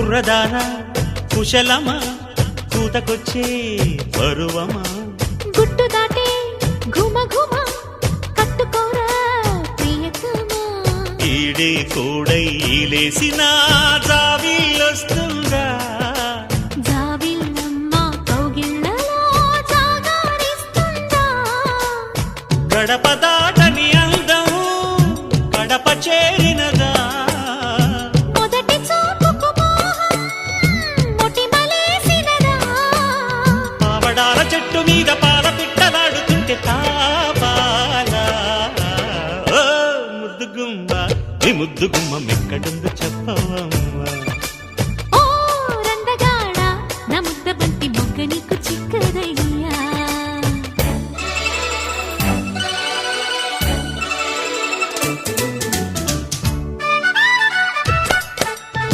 కుర్రదాన కుశలమా కూతకొచ్చే పరువమా గుట్టు దాటే ఘుమ ఘుమ కట్టుకోరా ప్రియతమా ఈడే కోడై లేసిన జావిల్లొస్తుందా జావిల్లమ్మ కౌగిళ్ళలో జాగారిస్తుందా గడప దాటని అందం గడప చేరినదా మొదటి చూపుకు మోహం మొటిమలేసినదా పావడాల చెట్టు మీద పాల పిట్టలాడుతుంటే తాపాలా ఓ ముద్దుగుమ్మ ఈ ముద్దుగుమ్మ ఎక్కడుందో చెప్పవా